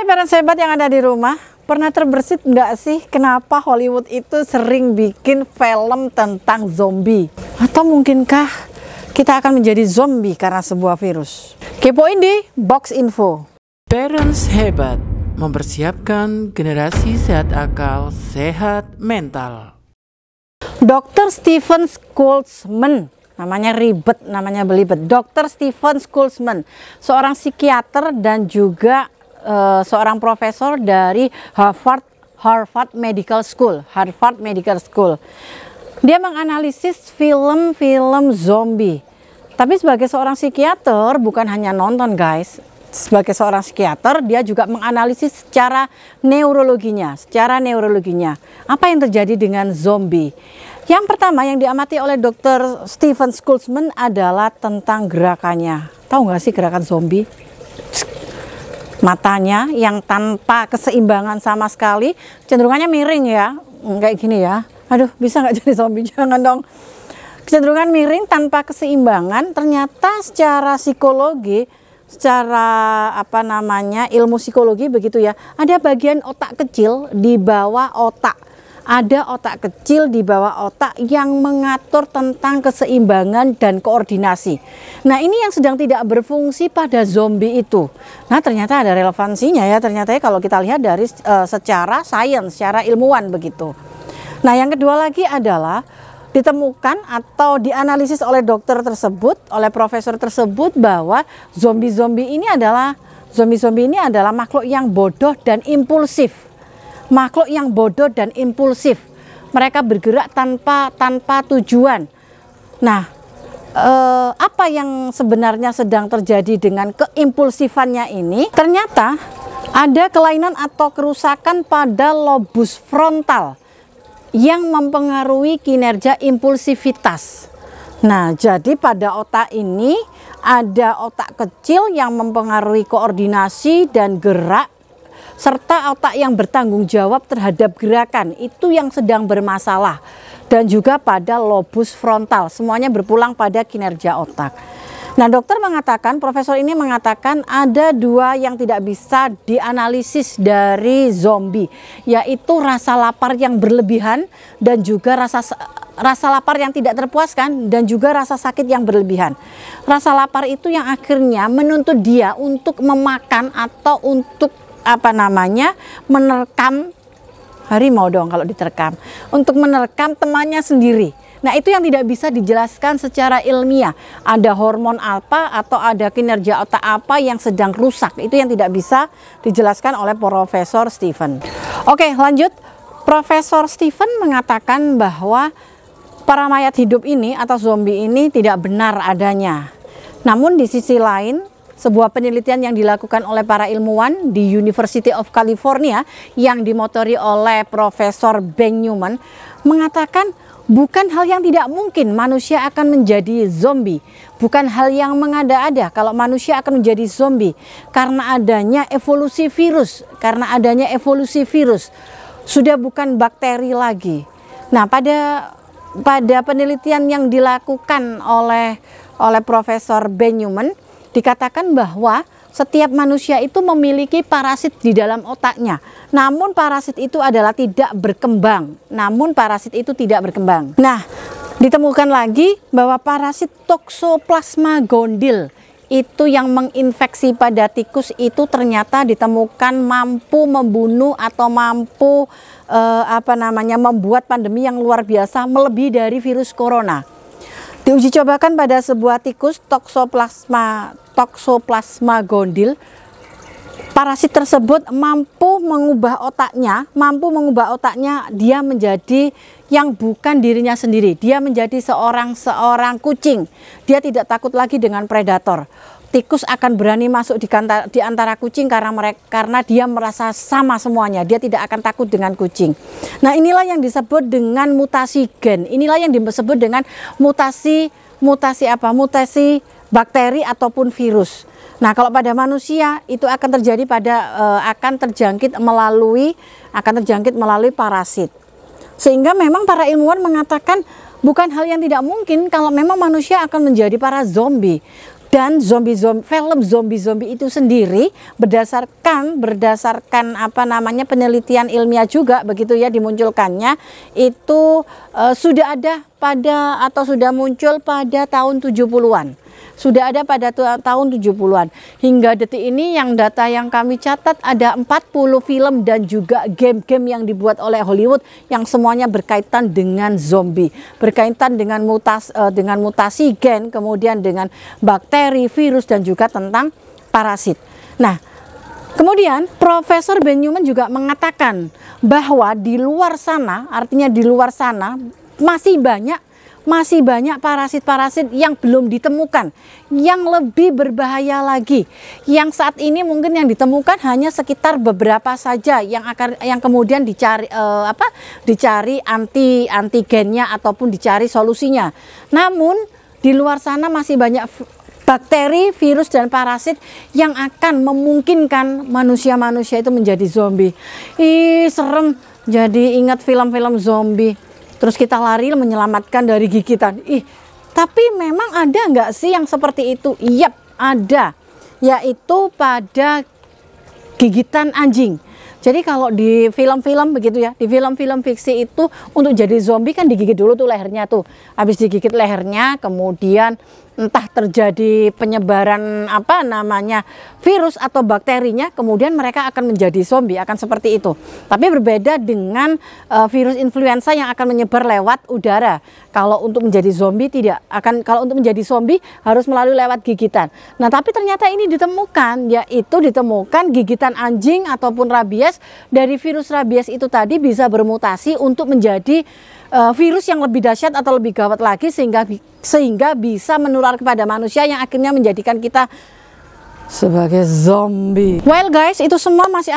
parents hebat yang ada di rumah, pernah terbersit nggak sih kenapa Hollywood itu sering bikin film tentang zombie? Atau mungkinkah kita akan menjadi zombie karena sebuah virus? Kepoin di Box Info. Parents hebat mempersiapkan generasi sehat akal, sehat mental. Dr. Stephen Schultzman, namanya ribet, namanya belibet. Dr. Stephen Schultzman, seorang psikiater dan juga seorang profesor dari Harvard Medical School. Dia menganalisis film-film zombie. Tapi sebagai seorang psikiater bukan hanya nonton, guys. Sebagai seorang psikiater dia juga menganalisis secara neurologinya. Apa yang terjadi dengan zombie? Yang pertama yang diamati oleh Dr. Stephen Schultzman adalah tentang gerakannya. Tahu nggak sih gerakan zombie? Matanya yang tanpa keseimbangan sama sekali, cenderungannya miring ya, kayak gini ya. Aduh, bisa nggak jadi zombie? Jangan dong. Kecenderungan miring tanpa keseimbangan, ternyata secara psikologi, secara ilmu psikologi begitu ya, ada bagian otak kecil di bawah otak. Ada otak kecil di bawah otak yang mengatur tentang keseimbangan dan koordinasi. Nah, ini yang sedang tidak berfungsi pada zombie itu. Nah, ternyata ada relevansinya ya, ternyata ya kalau kita lihat dari secara sains, secara ilmuwan begitu. Nah, yang kedua lagi adalah ditemukan atau dianalisis oleh dokter tersebut, oleh profesor tersebut bahwa zombie-zombie ini adalah makhluk yang bodoh dan impulsif. Mereka bergerak tanpa tujuan. Nah, apa yang sebenarnya sedang terjadi dengan keimpulsifannya ini? Ternyata ada kelainan atau kerusakan pada lobus frontal yang mempengaruhi kinerja impulsivitas. Nah, jadi pada otak ini ada otak kecil yang mempengaruhi koordinasi dan gerak, serta otak yang bertanggung jawab terhadap gerakan, itu yang sedang bermasalah. Dan juga pada lobus frontal, semuanya berpulang pada kinerja otak. Nah, profesor ini mengatakan ada dua yang tidak bisa dianalisis dari zombie, yaitu rasa lapar yang berlebihan dan juga rasa lapar yang tidak terpuaskan dan juga rasa sakit yang berlebihan. Rasa lapar itu yang akhirnya menuntut dia untuk memakan atau untuk menerkam harimau dong kalau diterkam, untuk menerkam temannya sendiri. Nah, itu yang tidak bisa dijelaskan secara ilmiah. Ada hormon apa atau ada kinerja otak apa yang sedang rusak, itu yang tidak bisa dijelaskan oleh Profesor Stephen. Oke, lanjut. Profesor Stephen mengatakan bahwa para mayat hidup ini atau zombie ini tidak benar adanya. Namun di sisi lain, sebuah penelitian yang dilakukan oleh para ilmuwan di University of California yang dimotori oleh Profesor Ben Newman mengatakan bukan hal yang tidak mungkin manusia akan menjadi zombie. Bukan hal yang mengada-ada kalau manusia akan menjadi zombie karena adanya evolusi virus. Sudah bukan bakteri lagi. Nah, pada penelitian yang dilakukan oleh Profesor Ben Newman dikatakan bahwa setiap manusia itu memiliki parasit di dalam otaknya. Namun parasit itu tidak berkembang. Nah, ditemukan lagi bahwa parasit Toxoplasma gondii itu yang menginfeksi pada tikus itu ternyata ditemukan mampu membunuh atau mampu membuat pandemi yang luar biasa melebihi dari virus corona. Diuji cobakan pada sebuah tikus Toxoplasma gondii. Parasit tersebut mampu mengubah otaknya dia menjadi yang bukan dirinya sendiri. Dia menjadi seorang kucing. Dia tidak takut lagi dengan predator. Tikus akan berani masuk di antara kucing karena dia merasa sama semuanya. Dia tidak akan takut dengan kucing. Nah, inilah yang disebut dengan mutasi gen. Inilah yang disebut dengan mutasi bakteri ataupun virus. Nah, kalau pada manusia itu akan terjangkit melalui parasit. Sehingga memang para ilmuwan mengatakan bukan hal yang tidak mungkin kalau memang manusia akan menjadi para zombie. Dan film zombie itu sendiri berdasarkan apa namanya penelitian ilmiah juga begitu ya, dimunculkannya itu sudah ada sudah muncul pada tahun 70-an. Sudah ada pada tahun 70-an. Hingga detik ini yang data yang kami catat ada 40 film dan juga game-game yang dibuat oleh Hollywood yang semuanya berkaitan dengan zombie, berkaitan dengan mutasi gen, kemudian dengan bakteri, virus dan juga tentang parasit. Nah, kemudian Profesor Ben Newman juga mengatakan bahwa di luar sana, artinya di luar sana masih banyak parasit-parasit yang belum ditemukan, yang lebih berbahaya lagi, yang saat ini mungkin yang ditemukan hanya sekitar beberapa saja yang kemudian dicari antigennya ataupun dicari solusinya. Namun di luar sana masih banyak bakteri, virus dan parasit yang akan memungkinkan manusia-manusia itu menjadi zombie. Ih, serem. Jadi ingat film-film zombie. Terus kita lari menyelamatkan dari gigitan. Tapi memang ada nggak sih yang seperti itu? Yap, ada. Yaitu pada gigitan anjing. Jadi kalau di film-film begitu ya, di film-film fiksi itu untuk jadi zombie kan digigit dulu tuh lehernya tuh. Habis digigit lehernya, kemudian entah terjadi penyebaran virus atau bakterinya, kemudian mereka akan menjadi zombie, akan seperti itu. Tapi berbeda dengan virus influenza yang akan menyebar lewat udara. Kalau untuk menjadi zombie kalau untuk menjadi zombie harus melalui lewat gigitan. Nah, tapi ternyata ini ditemukan, yaitu ditemukan gigitan anjing ataupun rabies. Dari virus rabies itu tadi bisa bermutasi untuk menjadi virus yang lebih dahsyat atau lebih gawat lagi sehingga bisa menular kepada manusia yang akhirnya menjadikan kita sebagai zombie. Well guys, itu semua masih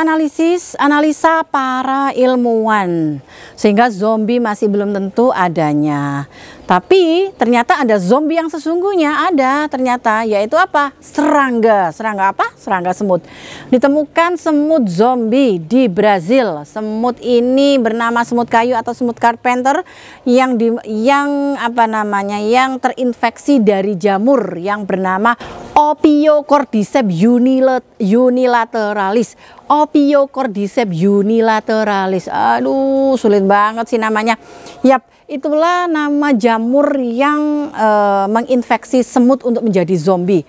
analisa para ilmuwan, sehingga zombie masih belum tentu adanya. Tapi ternyata ada zombie yang sesungguhnya ada ternyata, yaitu apa? Serangga. Serangga apa? Serangga semut. Ditemukan semut zombie di Brazil. Semut ini bernama semut kayu atau semut carpenter yang terinfeksi dari jamur yang bernama Ophiocordyceps unilateralis. Ophiocordyceps unilateralis. Aduh, sulit banget sih namanya. Yap, itulah nama jamur yang menginfeksi semut untuk menjadi zombie.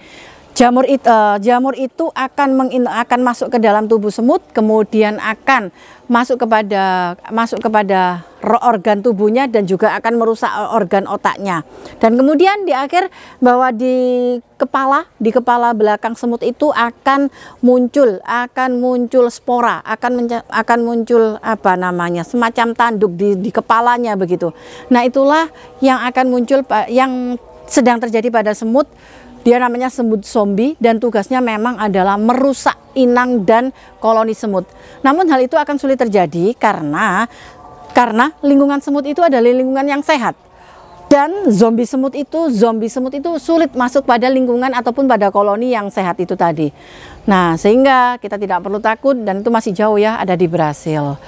Jamur itu akan masuk ke dalam tubuh semut, kemudian akan masuk kepada organ tubuhnya dan juga akan merusak organ otaknya. Dan kemudian di akhir bahwa di kepala belakang semut itu akan muncul spora, akan muncul semacam tanduk di kepalanya begitu. Nah, itulah yang akan muncul yang sedang terjadi pada semut. Dia namanya semut zombie dan tugasnya memang adalah merusak inang dan koloni semut. Namun hal itu akan sulit terjadi karena lingkungan semut itu adalah lingkungan yang sehat. Dan zombie semut itu sulit masuk pada lingkungan ataupun pada koloni yang sehat itu tadi. Nah, sehingga kita tidak perlu takut dan itu masih jauh ya, ada di Brasil.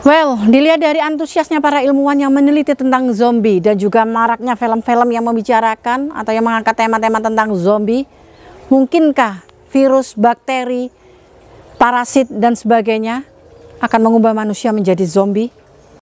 Well, dilihat dari antusiasnya para ilmuwan yang meneliti tentang zombie dan juga maraknya film-film yang membicarakan atau yang mengangkat tema-tema tentang zombie, mungkinkah virus, bakteri, parasit dan sebagainya akan mengubah manusia menjadi zombie?